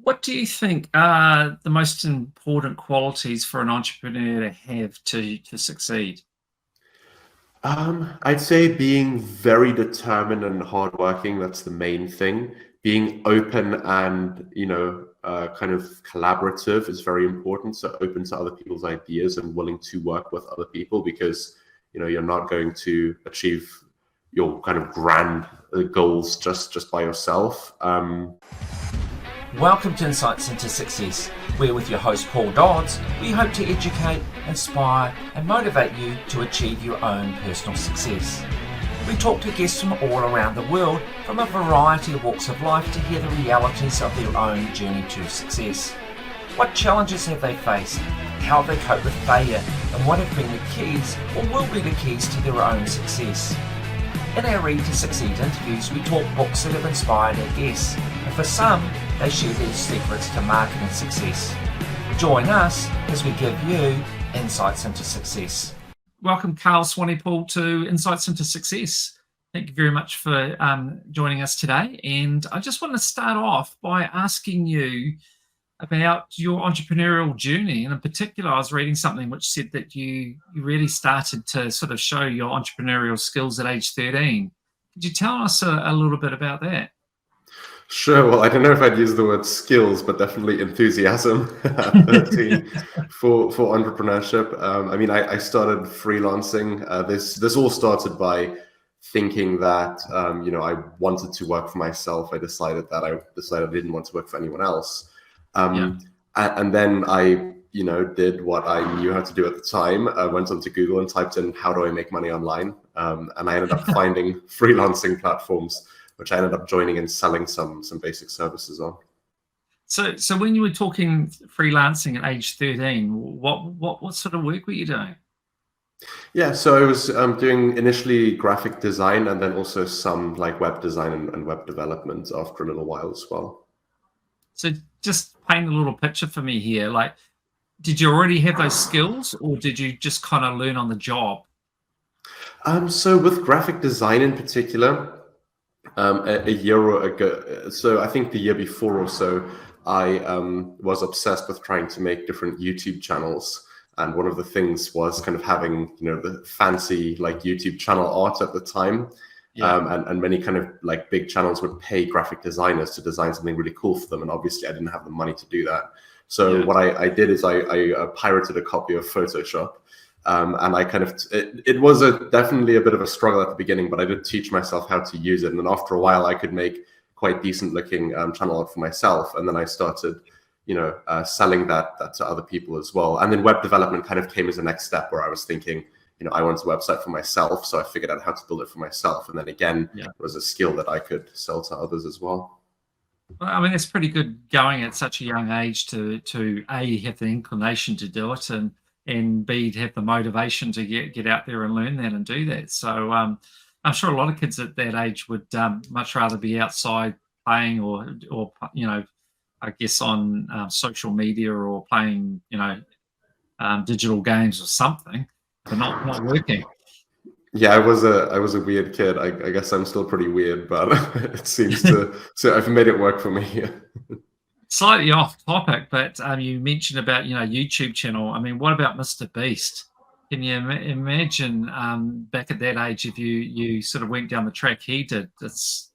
What do you think are the most important qualities for an entrepreneur to have to succeed? I'd say being very determined and hardworking, that's the main thing. Being open and, kind of collaborative is very important. So open to other people's ideas and willing to work with other people because, you're not going to achieve your kind of grand goals just by yourself. Welcome to Insights into Success. We're with your host Paul Dodds. We hope to educate, inspire and motivate you to achieve your own personal success. We talk to guests from all around the world from a variety of walks of life to hear the realities of their own journey to success. What challenges have they faced? How have they coped with failure? And what have been the keys or will be the keys to their own success? In our Read to Succeed interviews, we talk books that have inspired our guests, and for some, they share their secrets to marketing success. Join us as we give you insights into success. Welcome, Karl Swanepol, to Insights into Success. Thank you very much for joining us today. And I just want to start off by asking you about your entrepreneurial journey. And in particular, I was reading something which said that you really started to sort of show your entrepreneurial skills at age 13. Could you tell us a little bit about that? Sure. Well, I don't know if I'd use the word skills, but definitely enthusiasm at 13 for entrepreneurship. I started freelancing. This all started by thinking that I wanted to work for myself. I decided I didn't want to work for anyone else. And then I did what I knew how to do at the time. I went onto Google and typed in how do I make money online, and I ended up finding freelancing platforms, which I ended up joining and selling some basic services on. So when you were talking freelancing at age 13, what sort of work were you doing? Yeah, so I was doing initially graphic design and then also some like web design and web development after a little while as well. So just paint a little picture for me here. Like, did you already have those skills or did you just kind of learn on the job? So with graphic design in particular, a year ago, so I think the year before or so, I was obsessed with trying to make different YouTube channels. And one of the things was kind of having, the fancy like YouTube channel art at the time. And many kind of like big channels would pay graphic designers to design something really cool for them. And obviously I didn't have the money to do that. So what I did is I pirated a copy of Photoshop. And I kind of, it was definitely a bit of a struggle at the beginning, but I did teach myself how to use it. And then after a while, I could make quite decent looking channel art for myself. And then I started, selling that to other people as well. And then web development kind of came as the next step where I was thinking, I want a website for myself. So I figured out how to build it for myself. And then again, it was a skill that I could sell to others as well. Well, I mean, it's pretty good going at such a young age to A, have the inclination to do it, and B, to have the motivation to get out there and learn that and do that. So I'm sure a lot of kids at that age would much rather be outside playing or I guess on social media or playing, digital games or something, but not working. Yeah, I was a weird kid. I guess I'm still pretty weird, but it seems so I've made it work for me. Slightly off topic, but you mentioned about YouTube channel. I mean, what about Mr. Beast? Can you imagine back at that age if you sort of went down the track he did? It's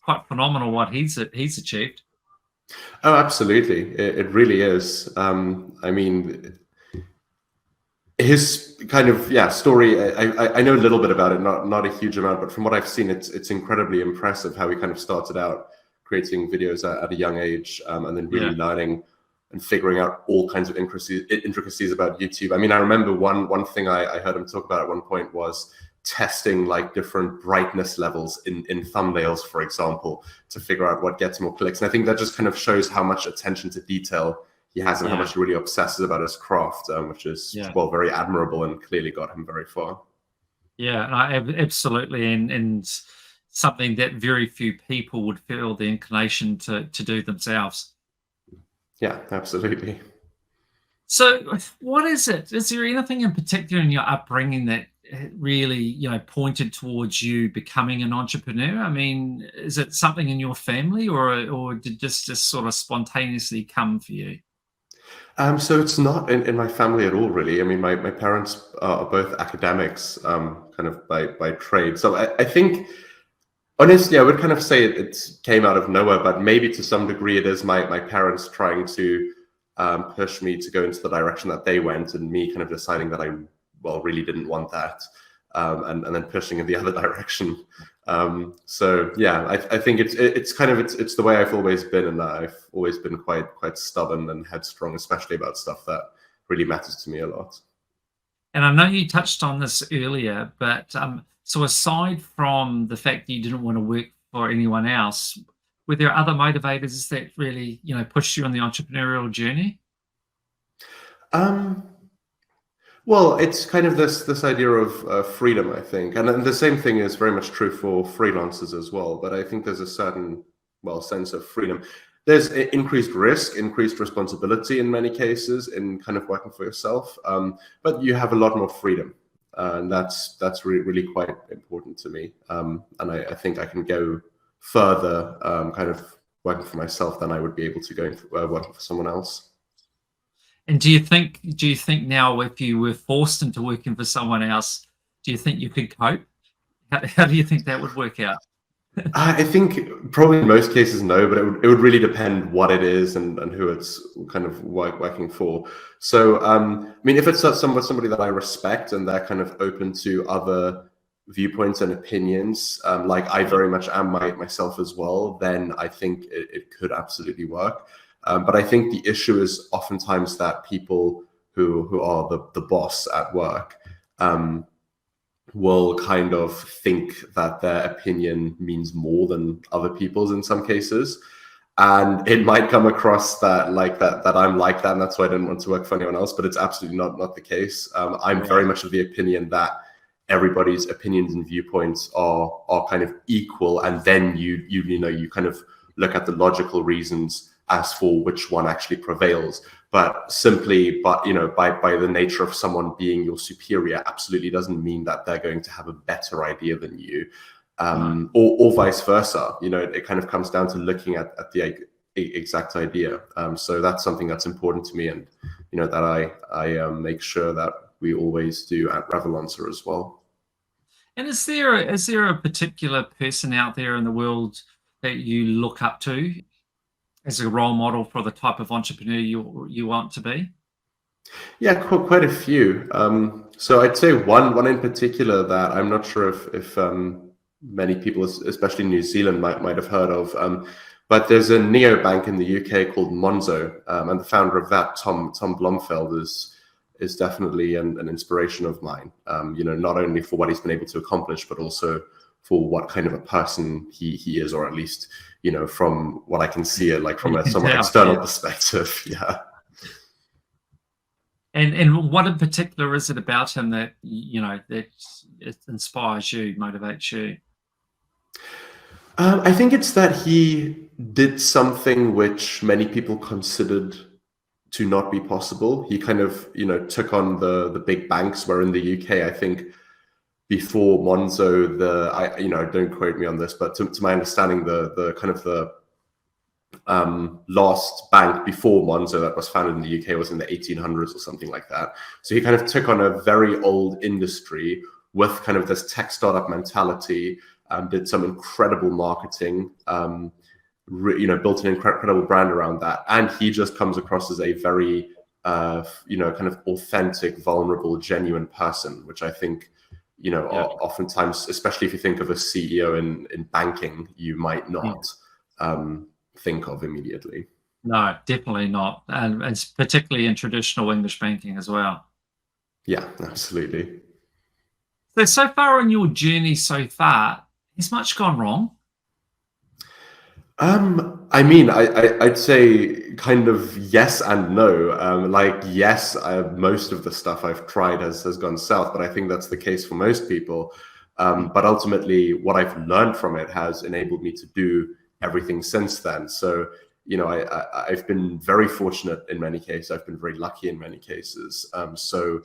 quite phenomenal what he's achieved. Oh, absolutely, it really is. I mean, his kind of story. I know a little bit about it, not a huge amount, but from what I've seen, it's incredibly impressive how he kind of started out creating videos at a young age, and then really learning and figuring out all kinds of intricacies about YouTube. I mean, I remember one thing I heard him talk about at one point was testing like different brightness levels in thumbnails, for example, to figure out what gets more clicks. And I think that just kind of shows how much attention to detail he has and how much he really obsesses about his craft, which is very admirable and clearly got him very far. Yeah, absolutely, and something that very few people would feel the inclination to do themselves. Yeah, absolutely. So what is it? Is there anything in particular in your upbringing that really, pointed towards you becoming an entrepreneur? I mean, is it something in your family, or did this just sort of spontaneously come for you? So it's not in my family at all, really. I mean, my parents are both academics, kind of by trade. So I think, honestly, I would kind of say it came out of nowhere, but maybe to some degree it is my parents trying to push me to go into the direction that they went, and me kind of deciding that I really didn't want that, and then pushing in the other direction. So yeah, I think it's kind of it's the way I've always been, and I've always been quite stubborn and headstrong, especially about stuff that really matters to me a lot. And I know you touched on this earlier, but so aside from the fact that you didn't want to work for anyone else, were there other motivators that really, pushed you on the entrepreneurial journey? Well, it's kind of this idea of freedom, I think, and then the same thing is very much true for freelancers as well. But I think there's a certain sense of freedom. There's increased risk, increased responsibility in many cases in kind of working for yourself, but you have a lot more freedom, and that's really quite important to me. And I think I can go further, kind of working for myself than I would be able to go working for someone else. And do you think now, if you were forced into working for someone else, do you think you could cope? How do you think that would work out? I think probably in most cases no, but it would really depend what it is and who it's kind of working for. So I mean, if it's somebody that I respect and they're kind of open to other viewpoints and opinions, like I very much am myself as well, then I think it could absolutely work. But I think the issue is oftentimes that people who are the boss at work will kind of think that their opinion means more than other people's in some cases. And it might come across that I'm like that, and that's why I didn't want to work for anyone else, but it's absolutely not the case. I'm very much of the opinion that everybody's opinions and viewpoints are kind of equal, and then you kind of look at the logical reasons as for which one actually prevails. But by the nature of someone being your superior absolutely doesn't mean that they're going to have a better idea than you, or vice versa. It kind of comes down to looking at the exact idea. So that's something that's important to me, and that I make sure that we always do at Revolancer as well. And is there a particular person out there in the world that you look up to as a role model for the type of entrepreneur you want to be? Yeah, quite a few. So I'd say one in particular that I'm not sure if many people, especially New Zealand, might have heard of. But there's a neobank in the UK called Monzo, and the founder of that, Tom Blomfeld, is definitely an inspiration of mine. Not only for what he's been able to accomplish, but also for what kind of a person he is, or at least from what I can see it, like from a somewhat external perspective. Yeah. And what in particular is it about him that that it inspires you, motivates you? I think it's that he did something which many people considered to not be possible. He kind of took on the big banks, where in the UK, I think before Monzo, don't quote me on this, but to my understanding, the kind of the last bank before Monzo that was founded in the UK was in the 1800s or something like that. So he kind of took on a very old industry with kind of this tech startup mentality, did some incredible marketing, built an incredible brand around that. And he just comes across as a very, kind of authentic, vulnerable, genuine person, which I think, oftentimes, especially if you think of a CEO in banking, you might not think of immediately. No, definitely not. And it's particularly in traditional English banking as well. Yeah, absolutely. So far on your journey so far, has much gone wrong? I mean, I'd say kind of yes and no. Yes, most of the stuff I've tried has gone south, but I think that's the case for most people. But ultimately, what I've learned from it has enabled me to do everything since then. So, I've been very fortunate in many cases. I've been very lucky in many cases. So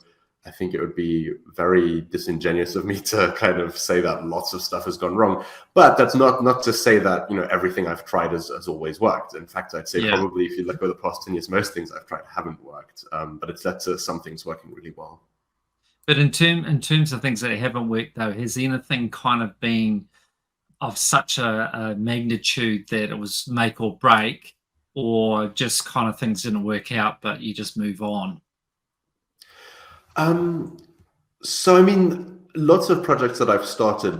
I think it would be very disingenuous of me to kind of say that lots of stuff has gone wrong. But that's not to say that, everything I've tried has always worked. In fact, I'd say probably if you look over the past 10 years, most things I've tried haven't worked. But it's led to some things working really well. But in terms of things that haven't worked, though, has anything kind of been of such a magnitude that it was make or break, or just kind of things didn't work out, but you just move on? So, I mean, lots of projects that I've started,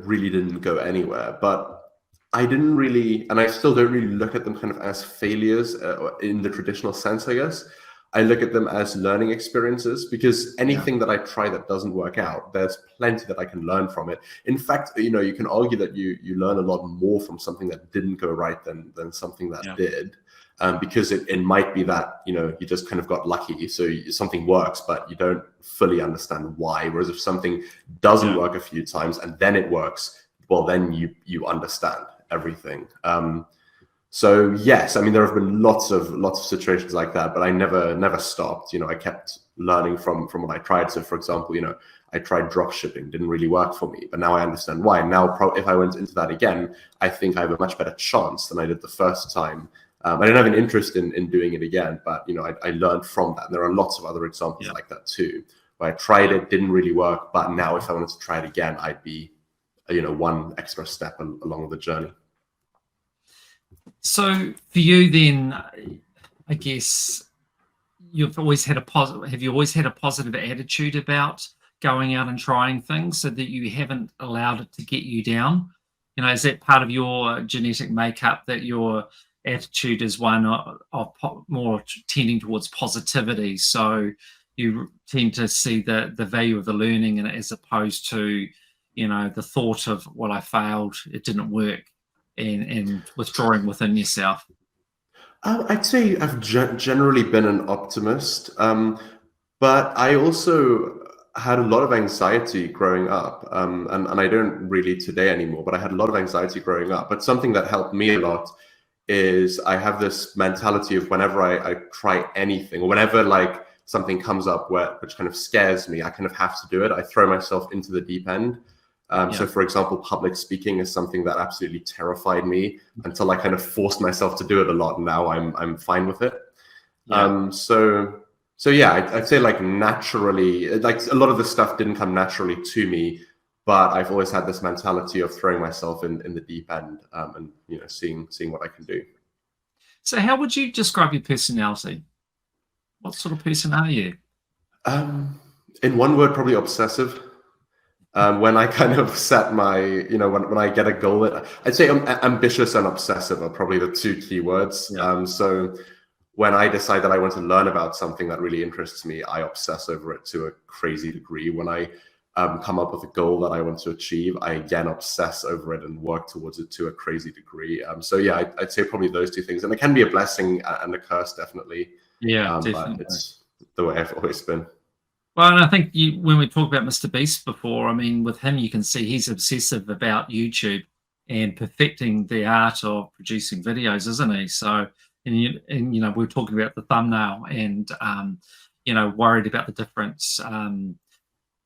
really didn't go anywhere, but I didn't really, and I still don't really look at them kind of as failures in the traditional sense, I guess. I look at them as learning experiences, because anything that I try that doesn't work out, there's plenty that I can learn from it. In fact, you can argue that you learn a lot more from something that didn't go right than something that did. Because it might be that, you just kind of got lucky. So something works, but you don't fully understand why. Whereas if something doesn't work a few times and then it works, well, then you understand everything. So yes, I mean, there have been lots of situations like that, but I never stopped. I kept learning from what I tried. So for example, I tried drop shipping, didn't really work for me, but now I understand why. Now, if I went into that again, I think I have a much better chance than I did the first time. I don't have an interest in doing it again, but I learned from that. And there are lots of other examples like that too, where I tried it, didn't really work, but now if I wanted to try it again, I'd be, one extra step along the journey. So for you then, I guess you've always had have you always had a positive attitude about going out and trying things, so that you haven't allowed it to get you down? Is that part of your genetic makeup, that your attitude is one of more tending towards positivity, so you tend to see the value of the learning, and as opposed to the thought of, well, I failed, it didn't work, and withdrawing within yourself? I'd say I've generally been an optimist, but I also had a lot of anxiety growing up, and I don't really today anymore, but I had a lot of anxiety growing up. But something that helped me a lot is I have this mentality of whenever I try anything, or whenever like something comes up which kind of scares me, I kind of have to do it. I throw myself into the deep end. So for example, public speaking is something that absolutely terrified me until I kind of forced myself to do it a lot. And now I'm fine with it. So yeah, I'd say like naturally, like a lot of the stuff didn't come naturally to me, but I've always had this mentality of throwing myself in the deep end, and seeing what I can do. So how would you describe your personality? What sort of person are you? In one word, probably obsessive. When I kind of set my, when I get a goal, I'd say ambitious and obsessive are probably the two key words. So when I decide that I want to learn about something that really interests me, I obsess over it to a crazy degree. When I come up with a goal that I want to achieve, I again obsess over it and work towards it to a crazy degree. So yeah, I'd say probably those two things. And it can be a blessing and a curse, definitely. Definitely. But it's the way I've always been. Well, and I think when we talked about Mr. Beast before, I mean, with him, you can see he's obsessive about YouTube and perfecting the art of producing videos, isn't he? So, and we were talking about the thumbnail and, worried about the different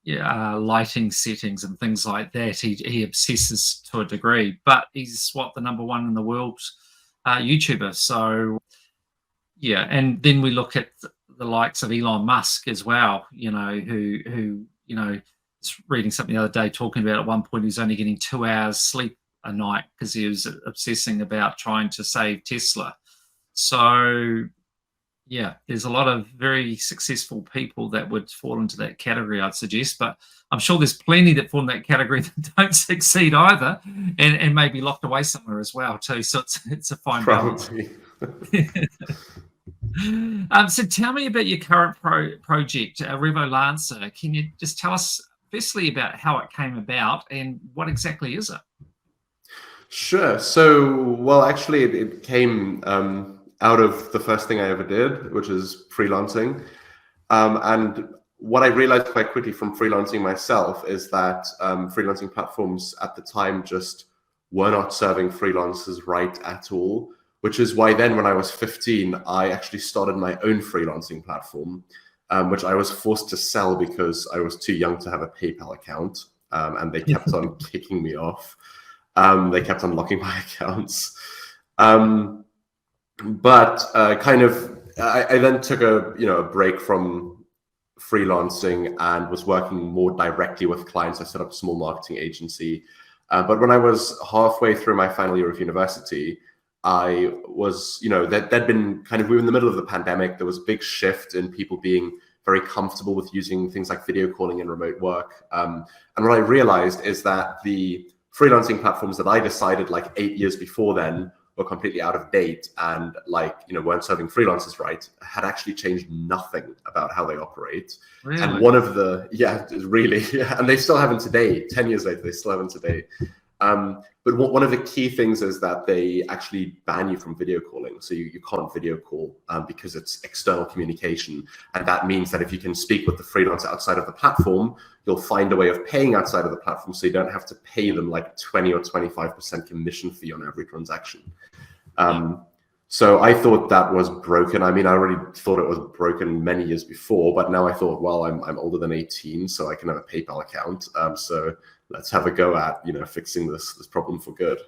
lighting settings and things like that. He obsesses to a degree, but he's the #1 in the world YouTuber. So, yeah, and then we look at the likes of Elon Musk as well, who reading something the other day talking about at one point he's only getting 2 hours sleep a night because he was obsessing about trying to save Tesla. So yeah, there's a lot of very successful people that would fall into that category, I'd suggest, but I'm sure there's plenty that fall in that category that don't succeed either, and maybe locked away somewhere as well too. So it's a fine balance. So tell me about your current project, Revolancer. Can you just tell us firstly about how it came about and what exactly is it? Sure. So, well, actually, it came out of the first thing I ever did, which is freelancing. And what I realized quite quickly from freelancing myself is that freelancing platforms at the time just were not serving freelancers right at all. Which is why then when I was 15, I actually started my own freelancing platform. which I was forced to sell because I was too young to have a PayPal account, and they kept on kicking me off. They kept on locking my accounts. But I then took a break from freelancing and was working more directly with clients. I set up a small marketing agency. But when I was halfway through my final year of university, I was, there'd been we were in the middle of the pandemic. There was a big shift in people being very comfortable with using things like video calling and remote work. And what I realized is that the freelancing platforms that I decided like 8 years before then were completely out of date and weren't serving freelancers right, had actually changed nothing about how they operate. Really? And one of the, really, and they still haven't today. 10 years later, they still haven't today. But one of the key things is that they actually ban you from video calling. So you can't video call because it's external communication. And that means that if you can speak with the freelancer outside of the platform, you'll find a way of paying outside of the platform so you don't have to pay them like 20 or 25% commission fee on every transaction. So I thought that was broken. I mean, I already thought it was broken many years before, but now I thought, well, I'm older than 18, so I can have a PayPal account. So let's have a go at, fixing this problem for good.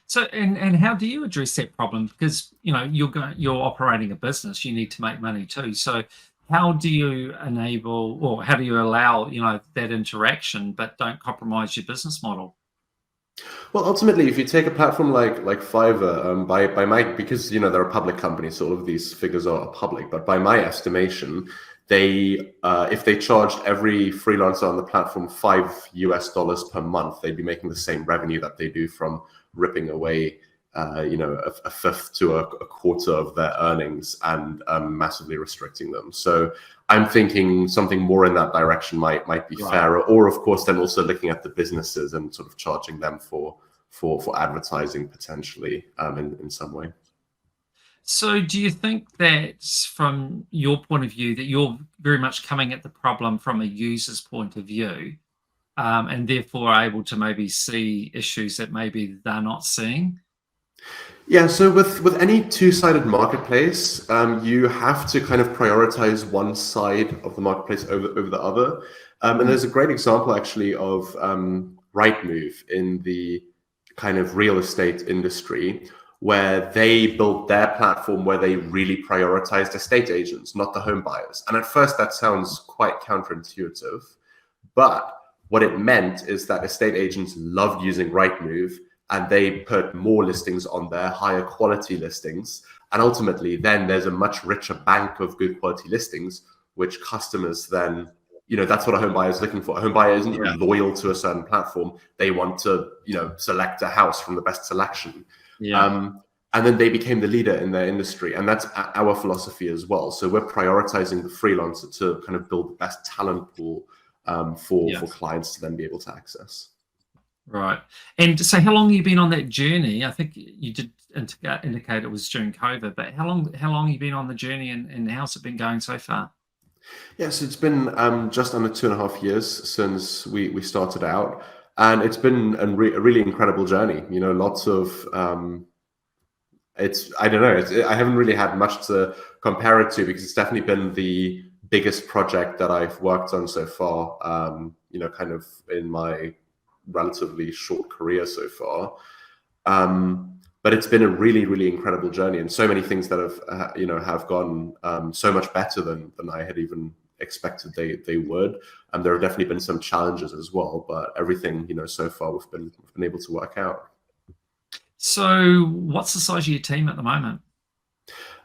So, and how do you address that problem? Because, you're operating a business, you need to make money too. So how do you enable, or how do you allow, that interaction, but don't compromise your business model? Well, ultimately, if you take a platform like Fiverr, because they're a public company, so all of these figures are public. But by my estimation, if they charged every freelancer on the platform $5 per month, they'd be making the same revenue that they do from ripping away, a fifth to a quarter of their earnings and massively restricting them. So I'm thinking something more in that direction might be fairer, or of course then also looking at the businesses and sort of charging them for advertising potentially in some way. So do you think that from your point of view that you're very much coming at the problem from a user's point of view, and therefore able to maybe see issues that maybe they're not seeing? Yeah, so with any two-sided marketplace, you have to kind of prioritize one side of the marketplace over the other. And there's a great example actually of Rightmove in the kind of real estate industry, where they built their platform where they really prioritized estate agents, not the home buyers. And at first that sounds quite counterintuitive, but what it meant is that estate agents loved using Rightmove, and they put more listings on there, higher quality listings. And ultimately, then there's a much richer bank of good quality listings, which customers then, that's what a home buyer is looking for. A home buyer isn't loyal to a certain platform. They want to, select a house from the best selection. And then they became the leader in their industry. And that's our philosophy as well. So we're prioritizing the freelancer to kind of build the best talent pool for clients to then be able to access. Right. And so how long have you been on that journey? I think you did indicate it was during COVID, but how long have you been on the journey, and how's it been going so far? Yes, it's been just under 2.5 years since we started out. And it's been a really incredible journey. Lots of, I don't know, I haven't really had much to compare it to, because it's definitely been the biggest project that I've worked on so far, kind of in my relatively short career so far. But it's been a really, really incredible journey, and so many things that have gone so much better than I had even expected they would. And there have definitely been some challenges as well, but everything, so far we've been able to work out. So what's the size of your team at the moment?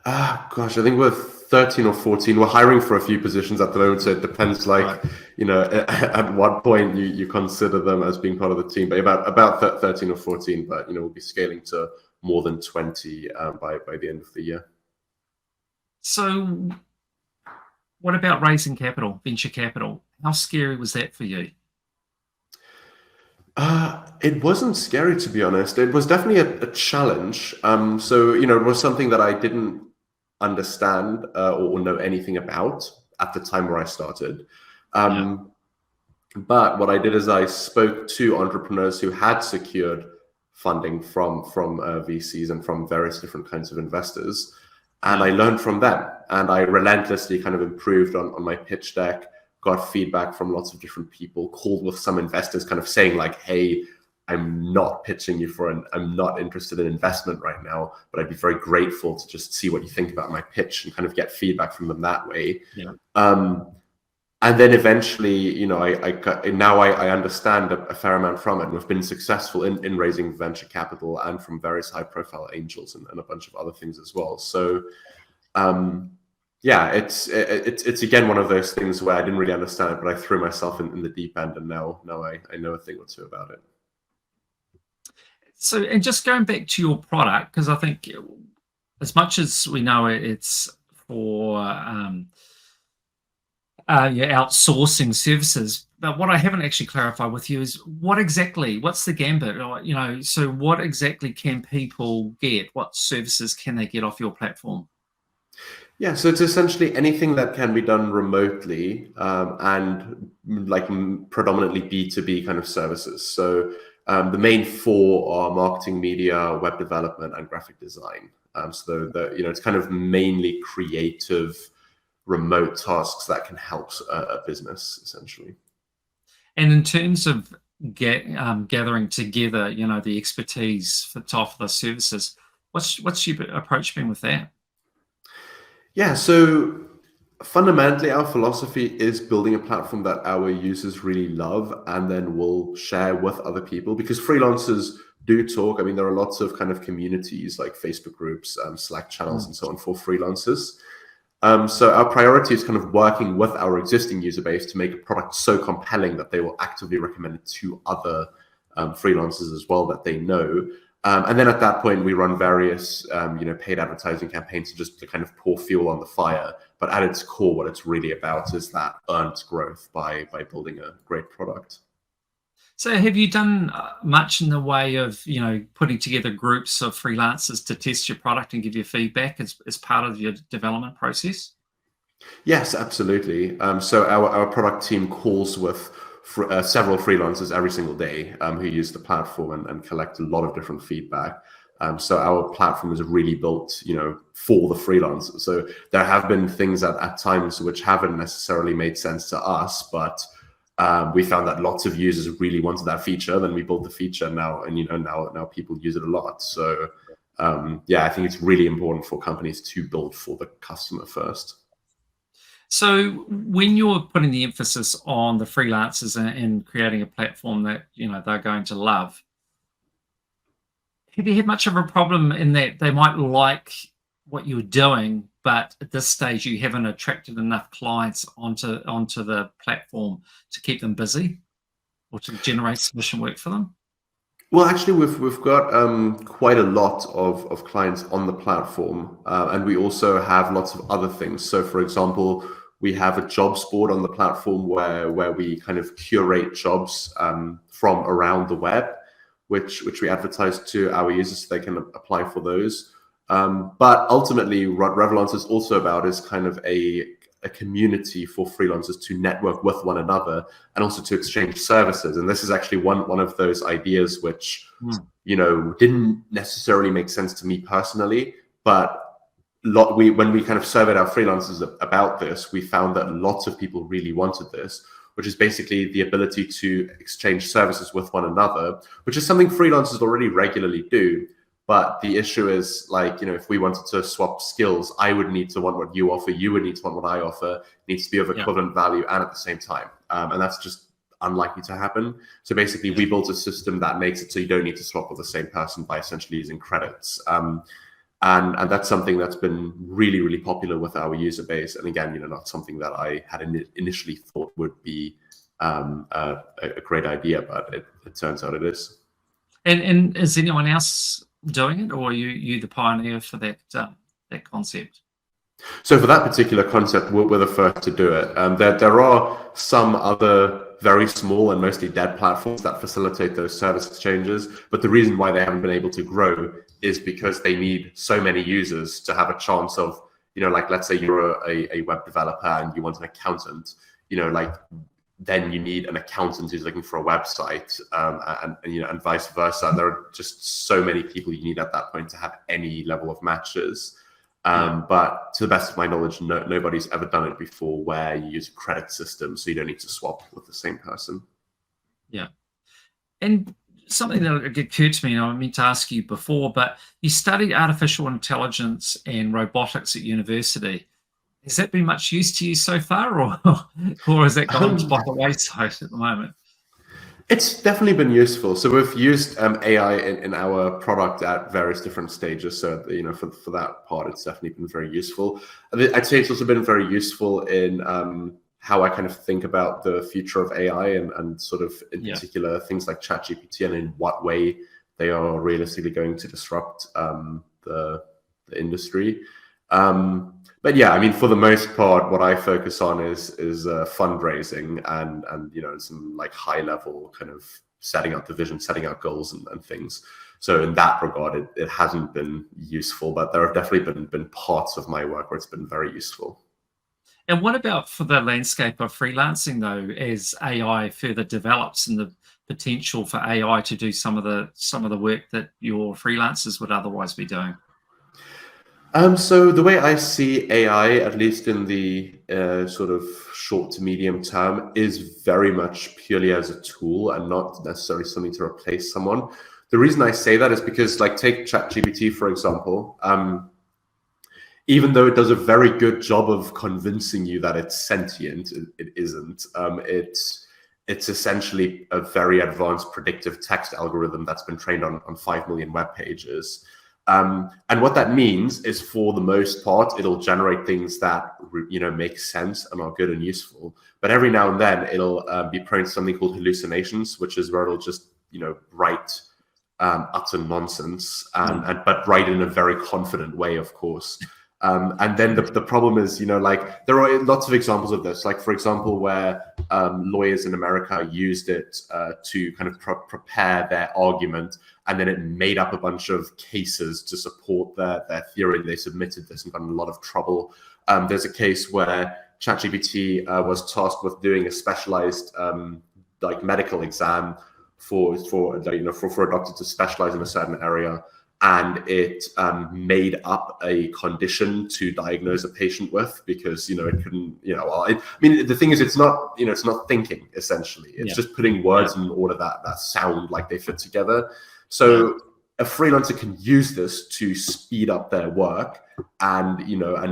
Gosh, I think we're 13 or 14. We're hiring for a few positions at the moment, so it depends, at what point you consider them as being part of the team. But about 13 or 14, but we'll be scaling to more than 20 by the end of the year. So what about raising capital, venture capital? How scary was that for you? It wasn't scary, to be honest. It was definitely a challenge. So, it was something that I didn't understand or know anything about at the time where I started. But what I did is I spoke to entrepreneurs who had secured funding from VCs and from various different kinds of investors. And I learned from them, and I relentlessly kind of improved on my pitch deck, got feedback from lots of different people, called with some investors kind of saying like, hey, I'm not pitching you I'm not interested in investment right now, but I'd be very grateful to just see what you think about my pitch and kind of get feedback from them that way. And then eventually, I understand a fair amount from it. And we've been successful in raising venture capital and from various high-profile angels and a bunch of other things as well. So, it's again one of those things where I didn't really understand it, but I threw myself in the deep end, and now I know a thing or two about it. So, and just going back to your product, because I think as much as we know it's for your outsourcing services, but what I haven't actually clarified with you is what's the gambit? Or, so what exactly can people get? What services can they get off your platform? Yeah, so it's essentially anything that can be done remotely and like predominantly B2B kind of services. So the main four are marketing, media, web development, and graphic design. So it's kind of mainly creative, remote tasks that can help a business essentially. And in terms of gathering together, the expertise to offer the services, what's your approach been with that? Yeah, so fundamentally, our philosophy is building a platform that our users really love and then will share with other people, because freelancers do talk. I mean, there are lots of kind of communities like Facebook groups, Slack channels, and so on for freelancers. So our priority is kind of working with our existing user base to make a product so compelling that they will actively recommend it to other freelancers as well that they know. And then at that point, we run various, paid advertising campaigns to kind of pour fuel on the fire. But at its core, what it's really about is that earned growth by building a great product. So have you done much in the way of, putting together groups of freelancers to test your product and give you feedback as part of your development process? Yes, absolutely. So our product team calls with several freelancers every single day who use the platform and collect a lot of different feedback. So our platform is really built, for the freelancers. So there have been things at times which haven't necessarily made sense to us, but we found that lots of users really wanted that feature. Then we built the feature now, and now people use it a lot. So I think it's really important for companies to build for the customer first. So when you're putting the emphasis on the freelancers and creating a platform that they're going to love, have you had much of a problem in that they might like what you're doing, but at this stage you haven't attracted enough clients onto the platform to keep them busy or to generate sufficient work for them? Well, actually, we've got quite a lot of clients on the platform, and we also have lots of other things. So, for example, we have a jobs board on the platform where we kind of curate jobs from around the web, which we advertise to our users so they can apply for those. But ultimately, what Revolancer is also about is kind of a community for freelancers to network with one another and also to exchange services. And this is actually one of those ideas which, didn't necessarily make sense to me personally, but when we kind of surveyed our freelancers about this, we found that lots of people really wanted this, which is basically the ability to exchange services with one another, which is something freelancers already regularly do. But the issue is, if we wanted to swap skills, I would need to want what you offer, you would need to want what I offer. It needs to be of equivalent value and at the same time. And that's just unlikely to happen. So basically, we built a system that makes it so you don't need to swap with the same person by essentially using credits. And that's something that's been really, really popular with our user base. And again, not something that I had initially thought would be a great idea, but it turns out it is. And is anyone else doing it, or are you the pioneer for that concept? So for that particular concept, we're the first to do it. There are some other very small and mostly dead platforms that facilitate those service exchanges, but the reason why they haven't been able to grow is because they need so many users to have a chance of, let's say you're a web developer and you want an accountant, then you need an accountant who's looking for a website, and vice versa. And there are just so many people you need at that point to have any level of matches. But to the best of my knowledge, nobody's ever done it before where you use a credit system, so you don't need to swap with the same person. Yeah. And something that occurred to me, and I meant to ask you before, but you studied artificial intelligence and robotics at university. Has that been much use to you so far, or has that gone by the wayside at the moment? It's definitely been useful. So we've used AI in our product at various different stages. So, for that part, it's definitely been very useful. I'd say it's also been very useful in how I kind of think about the future of AI and sort of in particular things like ChatGPT and in what way they are realistically going to disrupt the industry. But yeah, I mean, for the most part, what I focus on is fundraising and some like high level kind of setting out the vision, setting out goals and things. So in that regard, it hasn't been useful, but there have definitely been parts of my work where it's been very useful. And what about for the landscape of freelancing, though, as AI further develops and the potential for AI to do some of the work that your freelancers would otherwise be doing? So the way I see AI, at least in the sort of short to medium term, is very much purely as a tool and not necessarily something to replace someone. The reason I say that is because, like, take ChatGPT, for example. Even though it does a very good job of convincing you that it's sentient, it isn't. It's essentially a very advanced predictive text algorithm that's been trained on 5 million web pages. And what that means is, for the most part, it'll generate things that make sense and are good and useful. But every now and then, it'll be prone to something called hallucinations, which is where it'll just write utter nonsense, but write in a very confident way, of course. And then the problem is, like, there are lots of examples of this. Like, for example, where lawyers in America used it to kind of prepare their argument, and then it made up a bunch of cases to support their theory. They submitted this and got in a lot of trouble. There's a case where ChatGPT was tasked with doing a specialized like medical exam for a doctor to specialize in a certain area. And it made up a condition to diagnose a patient with, because it couldn't. I mean, the thing is, it's not thinking, essentially. It's just putting words in order that sound like they fit together. So a freelancer can use this to speed up their work and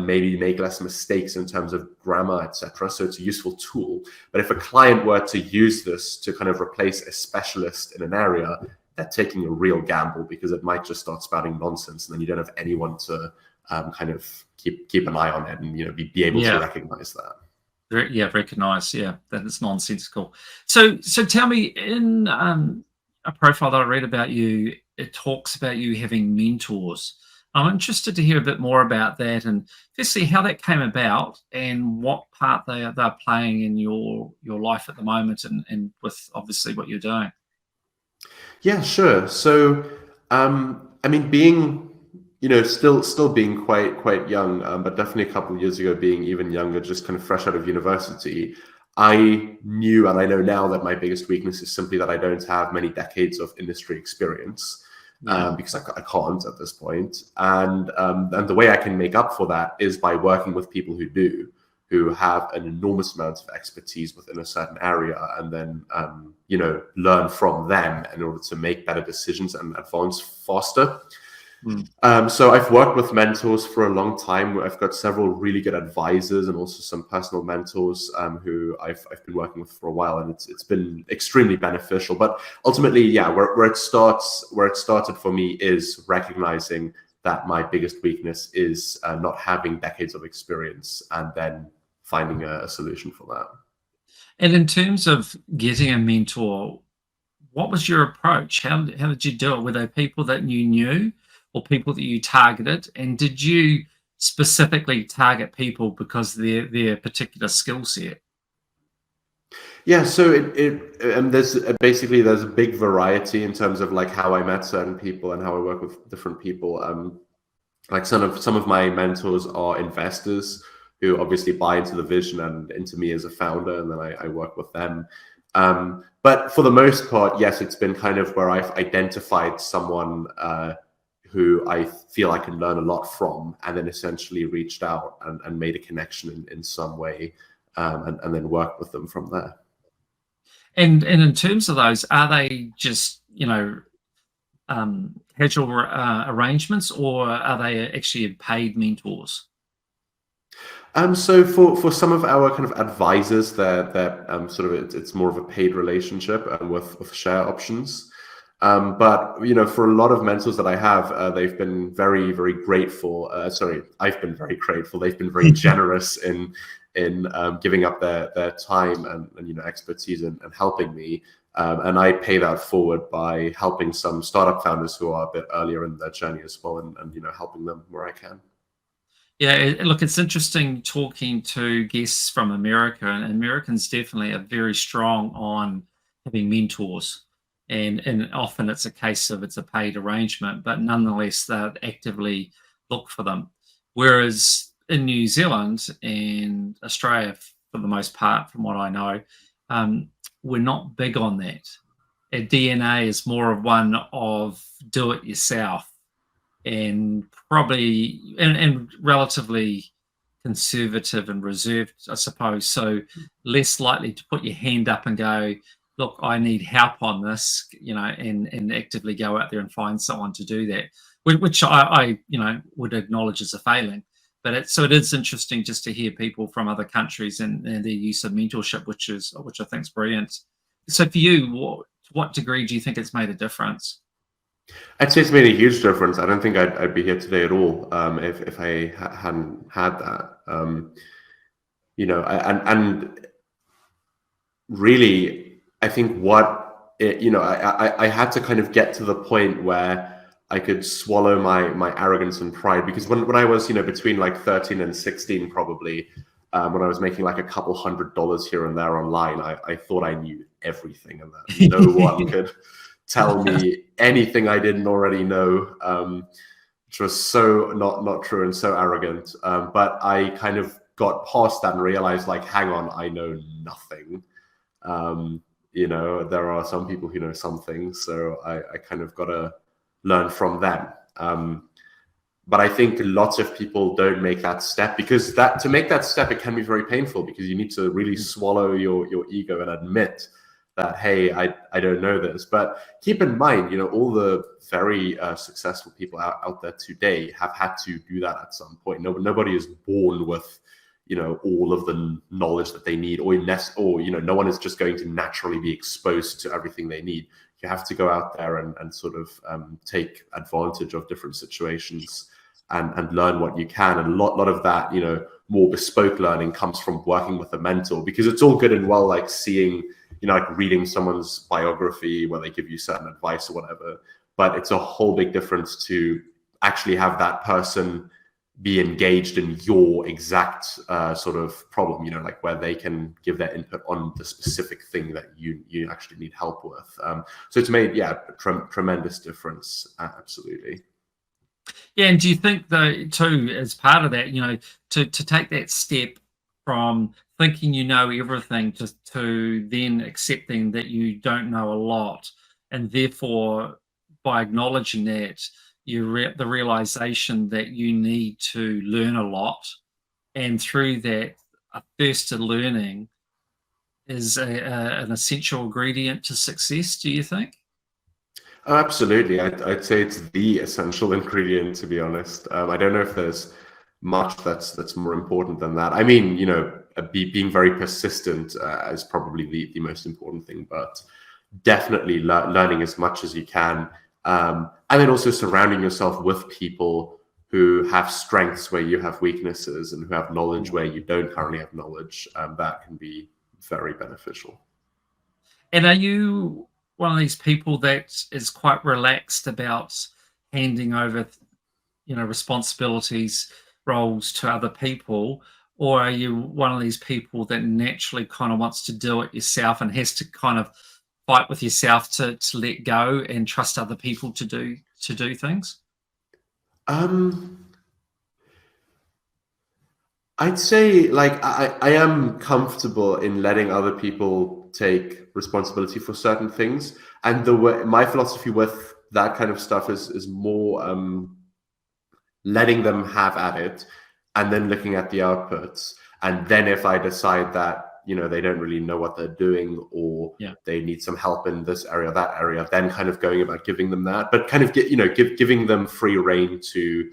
maybe make less mistakes in terms of grammar, etc. So it's a useful tool. But if a client were to use this to kind of replace a specialist in an area, they're taking a real gamble, because it might just start spouting nonsense, and then you don't have anyone to kind of keep an eye on it and be able to recognize that. Recognize that it's nonsensical. So tell me, in a profile that I read about you, it talks about you having mentors. I'm interested to hear a bit more about that, and firstly how that came about and what part they're playing in your life at the moment, and with obviously what you're doing. Yeah, sure. So, I mean, being, still being quite young, but definitely a couple of years ago, being even younger, just kind of fresh out of university, I knew, and I know now, that my biggest weakness is simply that I don't have many decades of industry experience, because I can't at this point. And the way I can make up for that is by working with people who have an enormous amount of expertise within a certain area, and then learn from them in order to make better decisions and advance faster. So I've worked with mentors for a long time. I've got several really good advisors and also some personal mentors who I've been working with for a while, and it's been extremely beneficial. But ultimately, where it started for me is recognizing that my biggest weakness is not having decades of experience, and then finding a solution for that. And in terms of getting a mentor, what was your approach? How did you do it? Were they people that you knew, or people that you targeted? And did you specifically target people because of their particular skill set? Yeah, so there's a big variety in terms of like how I met certain people and how I work with different people. Like some of my mentors are investors who obviously buy into the vision and into me as a founder, and then I work with them. But for the most part, yes, it's been kind of where I've identified someone who I feel I can learn a lot from, and then essentially reached out and made a connection in some way, and then worked with them from there. And in terms of those, are they just, casual arrangements, or are they actually paid mentors? So for some of our kind of advisors, they're sort of it's more of a paid relationship with share options. But for a lot of mentors that I have, they've been very, very grateful. Sorry, I've been very grateful. They've been very generous in giving up their time and expertise and helping me. And I pay that forward by helping some startup founders who are a bit earlier in their journey as well, and helping them where I can. Yeah, look, it's interesting talking to guests from America, and Americans definitely are very strong on having mentors. And often it's a case of it's a paid arrangement, but nonetheless, they actively look for them. Whereas in New Zealand and Australia, for the most part, from what I know, we're not big on that. Our DNA is more of one of do it yourself, and probably and relatively conservative and reserved, I suppose. So less likely to put your hand up and go, look, I need help on this, and actively go out there and find someone to do that, which I would acknowledge as a failing. But it is interesting just to hear people from other countries and their use of mentorship, which I think is brilliant. So for you, to what degree do you think it's made a difference? I'd say it's made a huge difference. I don't think I'd be here today at all if I hadn't had that. And really, I think I had to kind of get to the point where I could swallow my arrogance and pride, because when I was between like 13 and 16 probably, when I was making like a couple $100 here and there online, I thought I knew everything, and that no one could tell me anything I didn't already know, which was so not true and so arrogant. But I kind of got past that and realized, like, hang on, I know nothing. There are some people who know some things, so I kind of got to learn from them. But I think lots of people don't make that step, because to make that step, it can be very painful, because you need to really swallow your ego and admit that, hey, I don't know this. But keep in mind, all the very successful people out there today have had to do that at some point. Nobody is born with all of the knowledge that they need, or no one is just going to naturally be exposed to everything they need. You have to go out there and sort of take advantage of different situations and learn what you can. And a lot of that, more bespoke learning comes from working with a mentor, because it's all good and well, like seeing, like reading someone's biography where they give you certain advice or whatever, but it's a whole big difference to actually have that person be engaged in your exact sort of problem, like where they can give their input on the specific thing that you actually need help with. So it's made, a tremendous difference. Absolutely. Yeah, and do you think, though, too, as part of that, to take that step from thinking you know everything to then accepting that you don't know a lot, and therefore by acknowledging that, the realization that you need to learn a lot, and through that, a thirst to learning is an essential ingredient to success, do you think? Oh, absolutely. I'd say it's the essential ingredient, to be honest. I don't know if there's much that's more important than that. I mean, being very persistent is probably the most important thing, but definitely learning as much as you can. And then also surrounding yourself with people who have strengths where you have weaknesses, and who have knowledge where you don't currently have knowledge. That can be very beneficial. And are you one of these people that is quite relaxed about handing over, responsibilities, roles to other people? Or are you one of these people that naturally kind of wants to do it yourself and has to kind of fight with yourself to let go and trust other people to do things? I'd say, like, I am comfortable in letting other people take responsibility for certain things. And my philosophy with that kind of stuff is more letting them have at it, and then looking at the outputs. And then if I decide that, they don't really know what they're doing, or they need some help in this area, that area, then kind of going about giving them that, but kind of giving them free rein to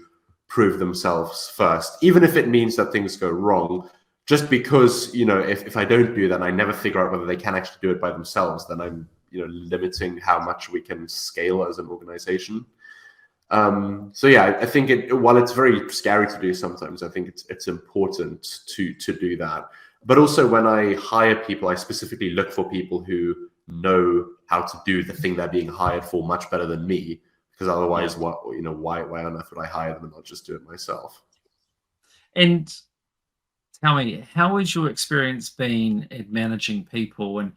prove themselves first, even if it means that things go wrong. Just because, if I don't do that, and I never figure out whether they can actually do it by themselves, then I'm, limiting how much we can scale as an organization. So yeah, I think while it's very scary to do sometimes, I think it's important to do that. But also when I hire people, I specifically look for people who know how to do the thing they're being hired for much better than me, because otherwise, why on earth would I hire them and not just do it myself? And tell me, how has your experience been at managing people, and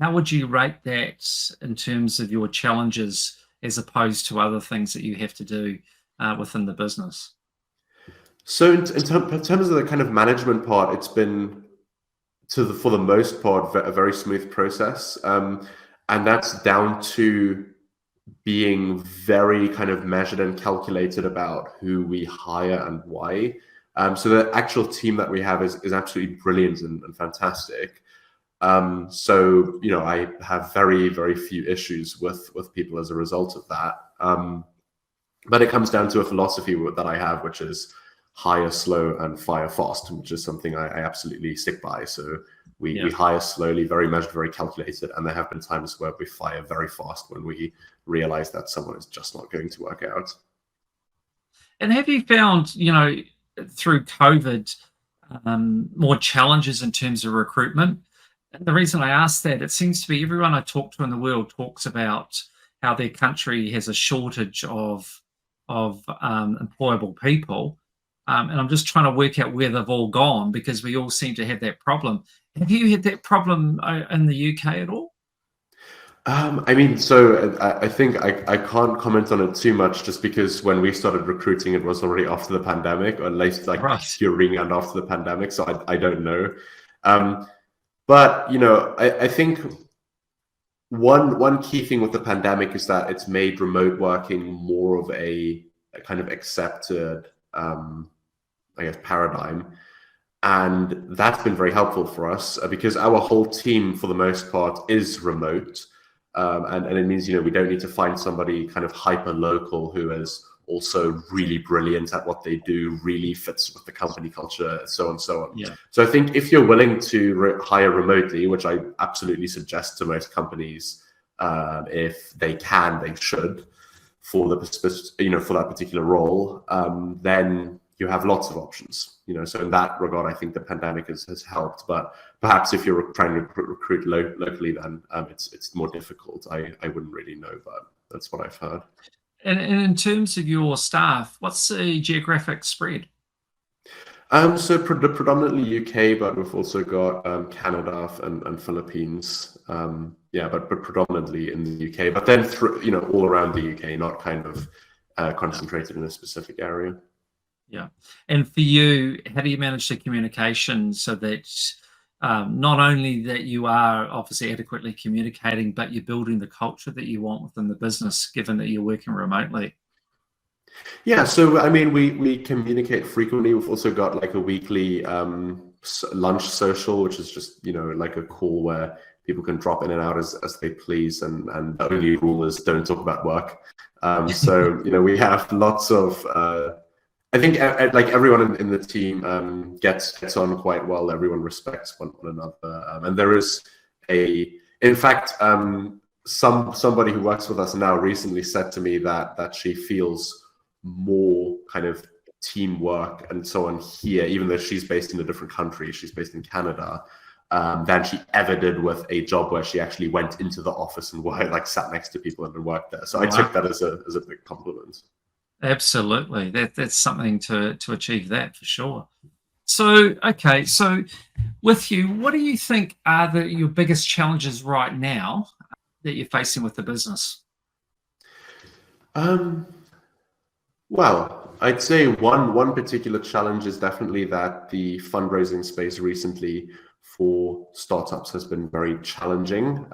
how would you rate that in terms of your challenges as opposed to other things that you have to do within the business? So in terms of the kind of management part, it's been, for the most part, a very smooth process. And that's down to being very kind of measured and calculated about who we hire and why. So the actual team that we have is absolutely brilliant and fantastic. So, I have very, very few issues with people as a result of that. But it comes down to a philosophy that I have, which is hire slow and fire fast, which is something I absolutely stick by. So we hire slowly, very measured, very calculated. And there have been times where we fire very fast when we realize that someone is just not going to work out. And have you found, through COVID, more challenges in terms of recruitment? And the reason I ask that, it seems to be everyone I talk to in the world talks about how their country has a shortage of employable people. And I'm just trying to work out where they've all gone, because we all seem to have that problem. Have you had that problem in the UK at all? So I think I can't comment on it too much, just because when we started recruiting, it was already after the pandemic, or at least during and after the pandemic. So I don't know. But, I think one key thing with the pandemic is that it's made remote working more of a kind of accepted, paradigm. And that's been very helpful for us, because our whole team, for the most part, is remote. And it means, we don't need to find somebody kind of hyper local who is also really brilliant at what they do, really fits with the company culture, so on and so on. Yeah. So I think if you're willing to hire remotely, which I absolutely suggest to most companies, if they can, they should, for that particular role, then you have lots of options. So in that regard, I think the pandemic has helped. But perhaps if you're trying to recruit locally, then it's more difficult. I wouldn't really know, but that's what I've heard. And in terms of your staff, what's the geographic spread? So predominantly UK, but we've also got Canada and Philippines. But predominantly in the UK. But then all around the UK, not kind of concentrated in a specific area. Yeah. And for you, how do you manage the communication so that not only that you are obviously adequately communicating, but you're building the culture that you want within the business, given that you're working remotely? Yeah, so we communicate frequently. We've also got like a weekly lunch social, which is just like a call where people can drop in and out as they please, and the only rule is don't talk about work. So we have lots of. I think like everyone in the team gets on quite well. Everyone respects one another, and there is in fact, somebody who works with us now recently said to me that she feels more kind of teamwork and so on here, even though she's based in a different country. She's based in Canada, than she ever did with a job where she actually went into the office and sat next to people and worked there. So I took that as a big compliment. Absolutely. That's something to achieve that for sure. So, okay. So with you, what do you think are your biggest challenges right now that you're facing with the business? Well, I'd say one particular challenge is definitely that the fundraising space recently for startups has been very challenging.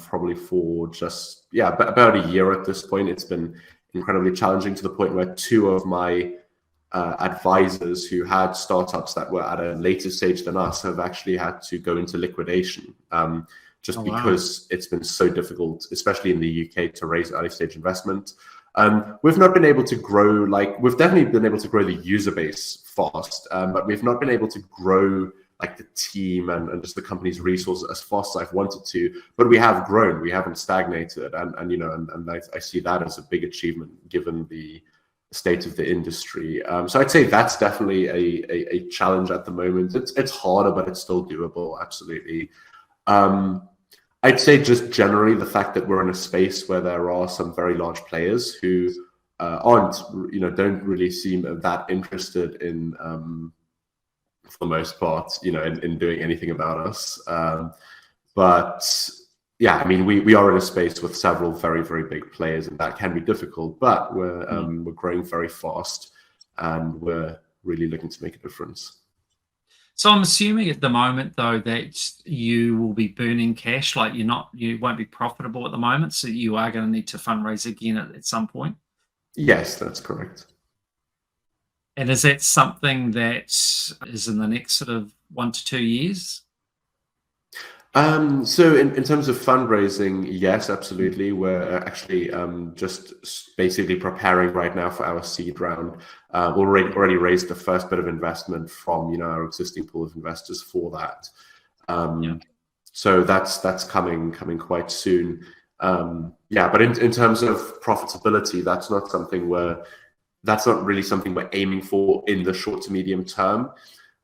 Probably for just about a year at this point, it's been incredibly challenging, to the point where two of my advisors who had startups that were at a later stage than us have actually had to go into liquidation, because it's been so difficult, especially in the UK, to raise early stage investment. We've not been able to grow, we've definitely been able to grow the user base fast, but we've not been able to grow the team and just the company's resources as fast as I've wanted to. But we have grown, we haven't stagnated, and I see that as a big achievement given the state of the industry. So I'd say that's definitely a challenge at the moment. It's harder, but it's still doable, absolutely. I'd say just generally the fact that we're in a space where there are some very large players who don't really seem that interested in, for the most part, in doing anything about us. But yeah, I mean, we are in a space with several very, very big players, and that can be difficult, but we're growing very fast, and we're really looking to make a difference. So I'm assuming at the moment, though, that you will be burning cash, you won't be profitable at the moment, so you are going to need to fundraise again at some point? Yes, that's correct. And is that something that is in the next sort of 1 to 2 years? So in terms of fundraising, yes, absolutely. We're actually just basically preparing right now for our seed round. We've already raised the first bit of investment from our existing pool of investors for that. So that's coming quite soon. But in terms of profitability, that's not really something we're aiming for in the short to medium term.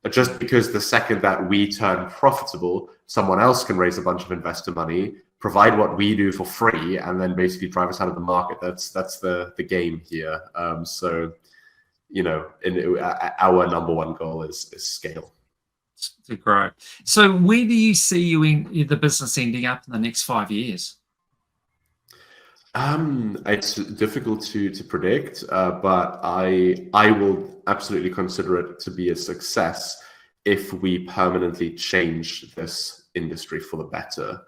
But just because the second that we turn profitable, someone else can raise a bunch of investor money, provide what we do for free, and then basically drive us out of the market. That's the game here. So our number one goal is scale. To grow. So where do you see the business ending up in the next 5 years? It's difficult to predict, but I will absolutely consider it to be a success if we permanently change this industry for the better.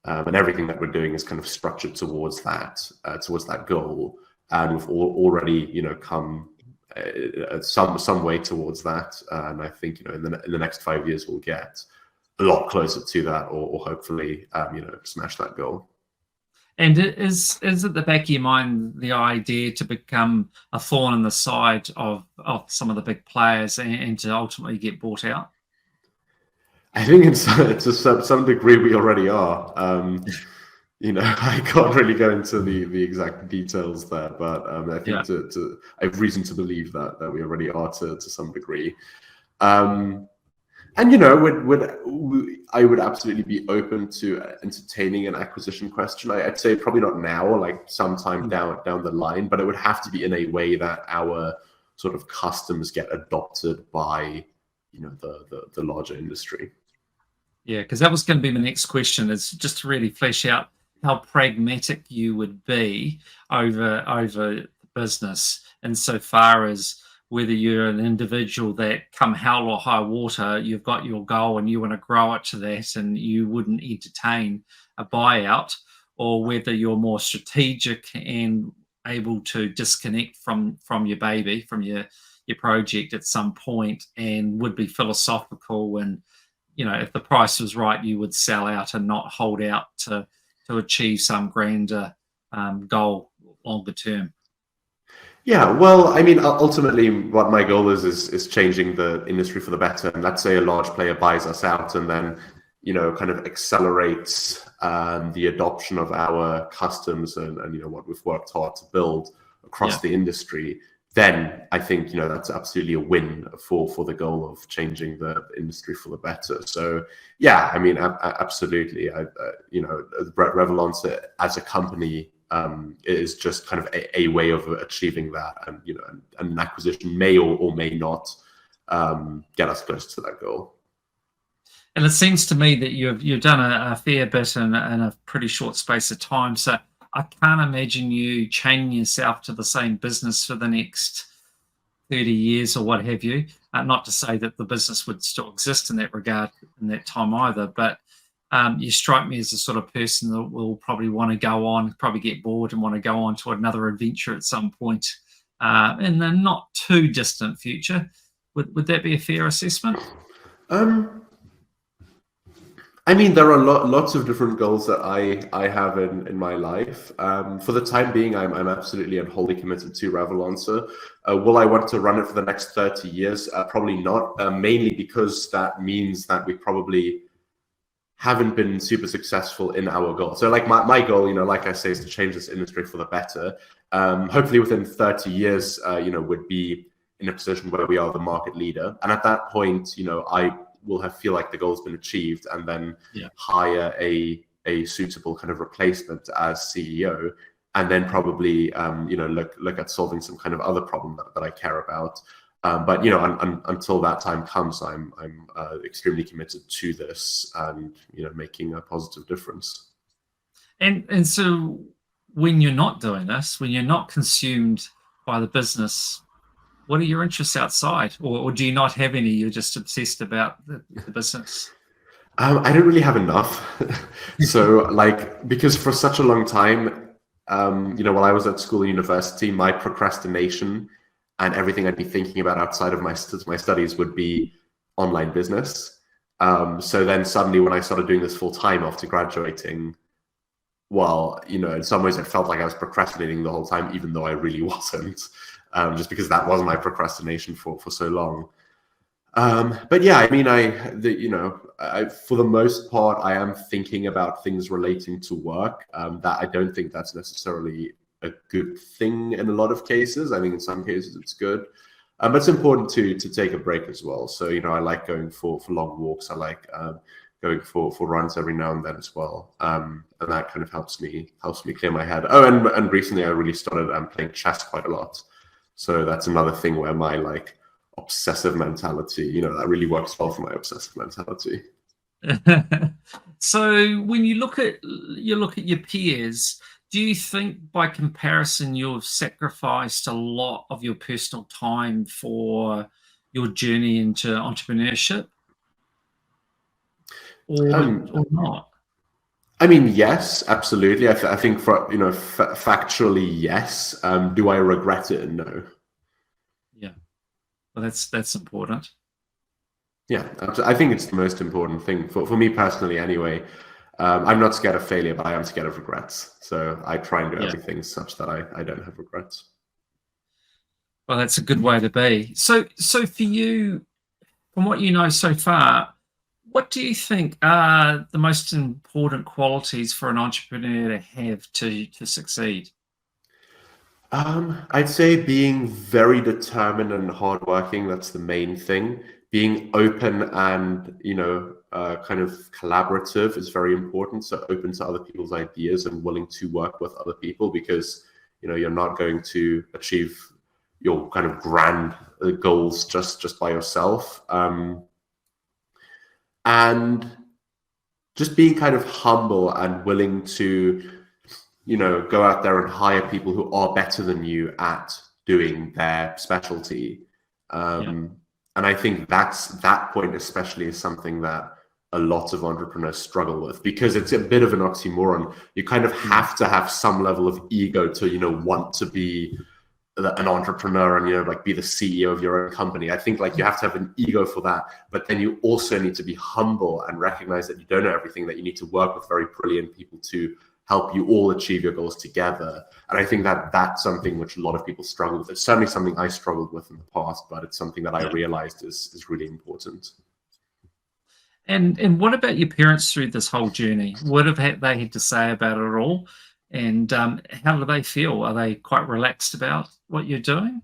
And everything that we're doing is kind of structured towards that goal, and we've already come some way towards that. And I think in the next 5 years we'll get a lot closer to that, or hopefully smash that goal. And is at the back of your mind the idea to become a thorn in the side of some of the big players and to ultimately get bought out? I think to some degree we already are. I can't really go into the exact details there, but I think I have reason to believe that we already are to some degree. And I would absolutely be open to entertaining an acquisition question. I'd say probably not now, sometime down the line, but it would have to be in a way that our sort of customs get adopted by the larger industry. Yeah, because that was going to be my next question, is just to really flesh out how pragmatic you would be over the business, insofar as whether you're an individual that come hell or high water, you've got your goal and you want to grow it to that and you wouldn't entertain a buyout, or whether you're more strategic and able to disconnect from your baby, from your project at some point, and would be philosophical, and if the price was right, you would sell out and not hold out to achieve some grander goal longer term. Yeah, well, I mean, ultimately, what my goal is changing the industry for the better. And let's say a large player buys us out, and then kind of accelerates the adoption of our customs and what we've worked hard to build across the industry. Then I think that's absolutely a win for the goal of changing the industry for the better. So yeah, I mean, absolutely. Revolancer as a company is just kind of a way of achieving that, and an acquisition may or may not get us close to that goal. And it seems to me that you've done a fair bit in a pretty short space of time. So I can't imagine you chaining yourself to the same business for the next 30 years or what have you. Not to say that the business would still exist in that regard in that time either, but you strike me as the sort of person that will probably want to go on, probably get bored and want to go on to another adventure at some point in the not too distant future. Would that be a fair assessment? I mean, there are lots of different goals that I have in my life. For the time being, I'm absolutely and wholly committed to Revolancer. Will I want to run it for the next 30 years? Probably not, mainly because that means that we probably haven't been super successful in our goal. So like my goal, like I say, is to change this industry for the better. Hopefully within 30 years, would be in a position where we are the market leader. And at that point, I will feel like the goal has been achieved, and then hire a suitable kind of replacement as CEO, and then probably look at solving some kind of other problem that I care about. But until that time comes, I'm extremely committed to this and making a positive difference. And so when you're not doing this, when you're not consumed by the business, what are your interests outside, or do you not have any? You're just obsessed about the business. I don't really have enough. So because for such a long time, while I was at school and university, my procrastination and everything I'd be thinking about outside of my studies would be online business. So then suddenly when I started doing this full time after graduating, well, in some ways it felt like I was procrastinating the whole time, even though I really wasn't. Just because that was my procrastination for so long. But yeah, I mean, for the most part, I am thinking about things relating to work. That I don't think that's necessarily a good thing in a lot of cases. I think in some cases it's good, but it's important to take a break as well. So I like going for long walks. I like going for runs every now and then as well, and that kind of helps me clear my head. Oh, and recently I really started playing chess quite a lot. So that's another thing where my obsessive mentality, that really works well for my obsessive mentality. So when you look at your peers, do you think by comparison you've sacrificed a lot of your personal time for your journey into entrepreneurship, or not? I mean, yes, absolutely. I think for factually, yes. Do I regret it? No. Yeah, well, that's important. Yeah, I think it's the most important thing for me personally. Anyway, I'm not scared of failure, but I am scared of regrets. So I try and do everything such that I don't have regrets. Well, that's a good way to be. So for you, from what you know so far, what do you think are the most important qualities for an entrepreneur to have to succeed? I'd say being very determined and hardworking. That's the main thing. Being open and kind of collaborative is very important. So open to other people's ideas and willing to work with other people, because you're not going to achieve your kind of grand goals just by yourself. And just being kind of humble and willing to, go out there and hire people who are better than you at doing their specialty. And I think that point especially is something that a lot of entrepreneurs struggle with, because it's a bit of an oxymoron. You kind of have to have some level of ego to, want to be an entrepreneur and be the CEO of your own company. I think you have to have an ego for that, but then you also need to be humble and recognize that you don't know everything, that you need to work with very brilliant people to help you all achieve your goals together. And I think that that's something which a lot of people struggle with. It's certainly something I struggled with in the past, but it's something that I realized is really important. And what about your parents through this whole journey? What have they had to say about it all? And how do they feel? Are they quite relaxed about what you're doing?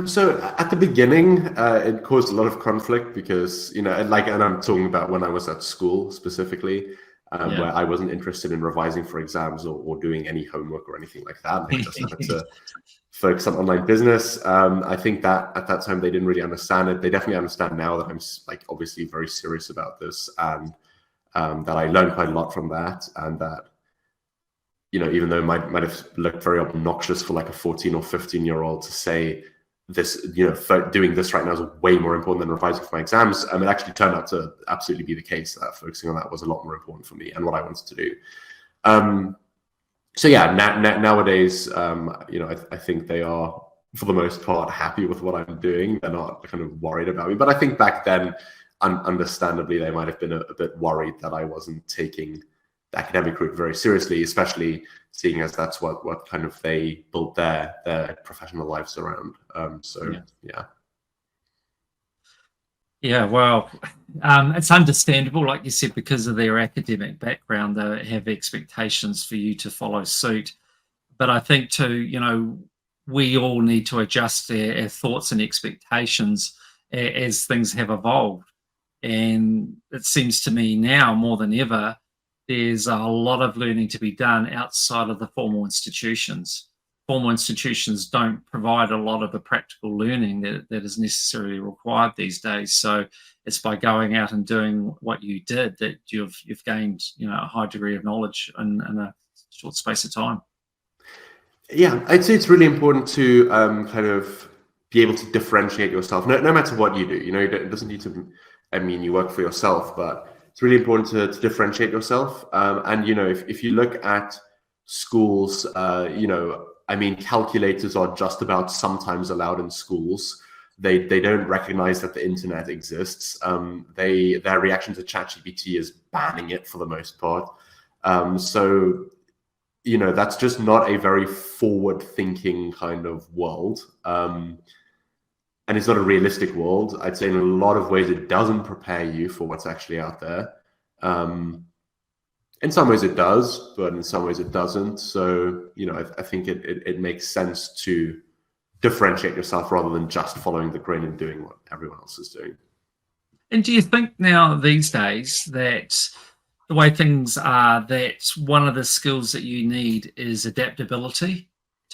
So at the beginning, it caused a lot of conflict because, and I'm talking about when I was at school specifically, where I wasn't interested in revising for exams or doing any homework or anything like that. I just had to focus on online business. I think that at that time they didn't really understand it. They definitely understand now that I'm obviously very serious about this, and that I learned quite a lot from that, and that, even though it might have looked very obnoxious for a 14 or 15-year-old to say this, doing this right now is way more important than revising for my exams. It actually turned out to absolutely be the case. Focusing on that was a lot more important for me and what I wanted to do. So yeah, nowadays, I think they are, for the most part, happy with what I'm doing. They're not kind of worried about me. But I think back then, understandably, they might have been a bit worried that I wasn't taking the academic route very seriously, especially seeing as that's what kind of they built their professional lives around. Yeah. Yeah, well, it's understandable, like you said, because of their academic background, they have expectations for you to follow suit. But I think too, we all need to adjust our thoughts and expectations as things have evolved. And it seems to me now more than ever, there's a lot of learning to be done outside of the formal institutions. Formal institutions don't provide a lot of the practical learning that is necessarily required these days. So it's by going out and doing what you did that you've gained, a high degree of knowledge in a short space of time. Yeah, I'd say it's really important to kind of be able to differentiate yourself, no matter what you do. It doesn't need to mean you work for yourself, but it's really important to differentiate yourself. And if you look at schools, calculators are just about sometimes allowed in schools. They don't recognize that the internet exists. Their reaction to ChatGPT is banning it for the most part. So that's just not a very forward-thinking kind of world. And it's not a realistic world. I'd say in a lot of ways it doesn't prepare you for what's actually out there. In some ways it does, but in some ways it doesn't. So, I think it makes sense to differentiate yourself rather than just following the grain and doing what everyone else is doing. And do you think now these days that the way things are, that one of the skills that you need is adaptability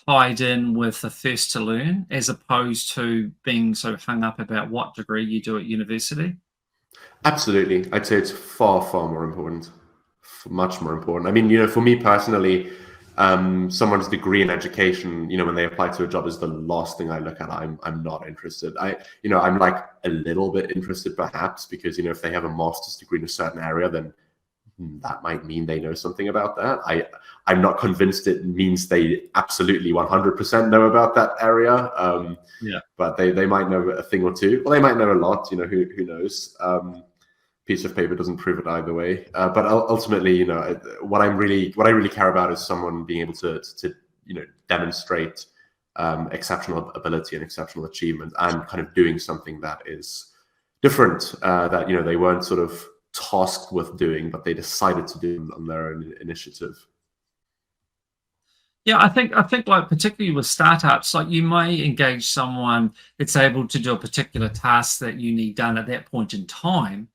tied in with a thirst to learn, as opposed to being so hung up about what degree you do at university? Absolutely. I'd say it's far, far more important. Much more important. I mean, for me personally, someone's degree in education, when they apply to a job, is the last thing I look at. I'm not interested. I'm like a little bit interested perhaps because, if they have a master's degree in a certain area, then that might mean they know something about that. I'm not convinced it means they absolutely 100% know about that area. But they might know a thing or two. Well, they might know a lot, who knows? Piece of paper doesn't prove it either way. But ultimately, what I really care about is someone being able to demonstrate exceptional ability and exceptional achievement, and kind of doing something that is different, that they weren't sort of tasked with doing, but they decided to do on their own initiative. Yeah, I think like particularly with startups, like you may engage someone that's able to do a particular task that you need done at that point in time,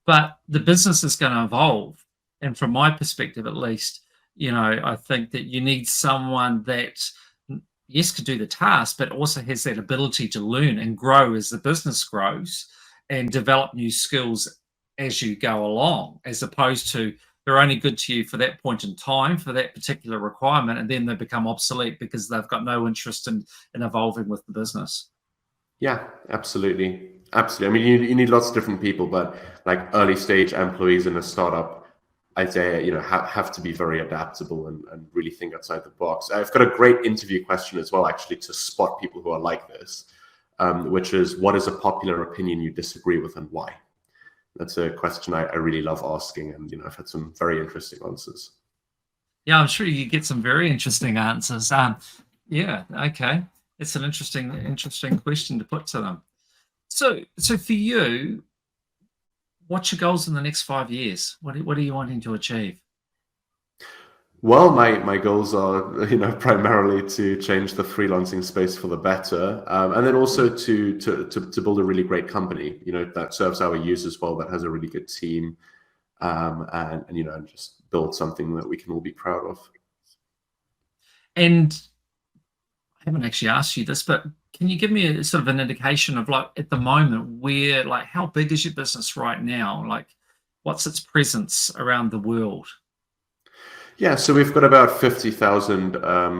but the business is going to evolve. And from my perspective, at least, I think that you need someone that, yes, could do the task, but also has that ability to learn and grow as the business grows and develop new skills as you go along, as opposed to they're only good to you for that point in time, for that particular requirement, and then they become obsolete because they've got no interest in evolving with the business. Yeah, absolutely. Absolutely. I mean, you need lots of different people, but like early stage employees in a startup, I'd say, have to be very adaptable and really think outside the box. I've got a great interview question as well, actually, to spot people who are like this, which is, what is a popular opinion you disagree with and why? That's a question I really love asking, and I've had some very interesting answers. Yeah, I'm sure you get some very interesting answers. Yeah, okay, it's an interesting question to put to them. So for you, what's your goals in the next 5 years? What are you wanting to achieve? Well, my goals are, primarily to change the freelancing space for the better, and then also to build a really great company, that serves our users well, that has a really good team, and just build something that we can all be proud of. And I haven't actually asked you this, but can you give me a sort of an indication of, like, at the moment, where, like, how big is your business right now? Like, what's its presence around the world? Yeah, so we've got about 50,000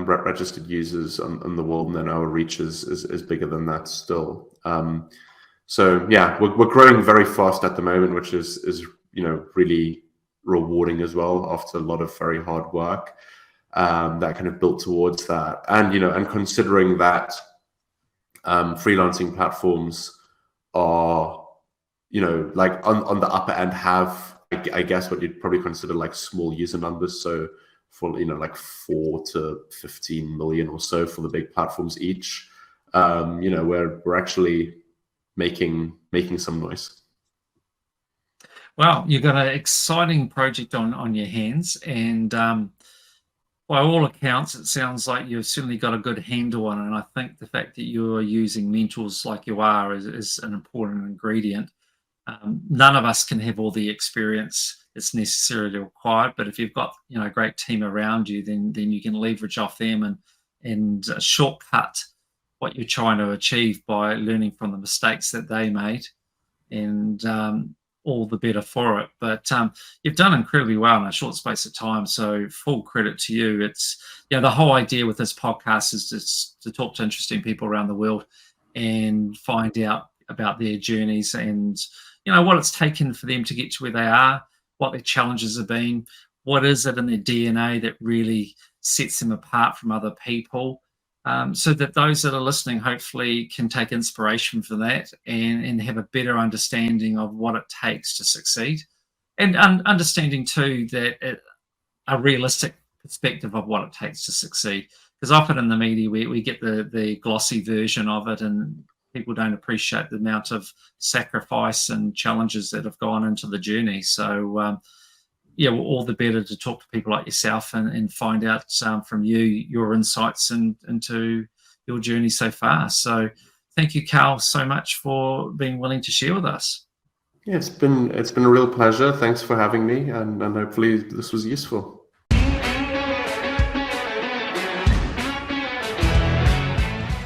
registered users on the world, and then our reach is bigger than that still. So yeah, we're growing very fast at the moment, which is really rewarding as well after a lot of very hard work that kind of built towards that. And considering that freelancing platforms are like on the upper end have, I guess, what you'd probably consider like small user numbers. So for like 4 to 15 million or so for the big platforms each, we're actually making some noise. Well, you've got an exciting project on your hands, and by all accounts, it sounds like you've certainly got a good handle on it. And I think the fact that you're using mentors like you are is an important ingredient. None of us can have all the experience that's necessarily required, but if you've got a great team around you, then you can leverage off them and shortcut what you're trying to achieve by learning from the mistakes that they made, and all the better for it. But you've done incredibly well in a short space of time, so full credit to you. It's the whole idea with this podcast is just to talk to interesting people around the world and find out about their journeys and what it's taken for them to get to where they are, what their challenges have been, what is it in their DNA that really sets them apart from other people, so that those that are listening hopefully can take inspiration from that and have a better understanding of what it takes to succeed, and understanding too that a realistic perspective of what it takes to succeed. Because often in the media we get the glossy version of it, and people don't appreciate the amount of sacrifice and challenges that have gone into the journey. So all the better to talk to people like yourself and find out from you your insights into your journey so far. So thank you, Karl, so much for being willing to share with us. Yeah, it's been a real pleasure. Thanks for having me, and hopefully this was useful.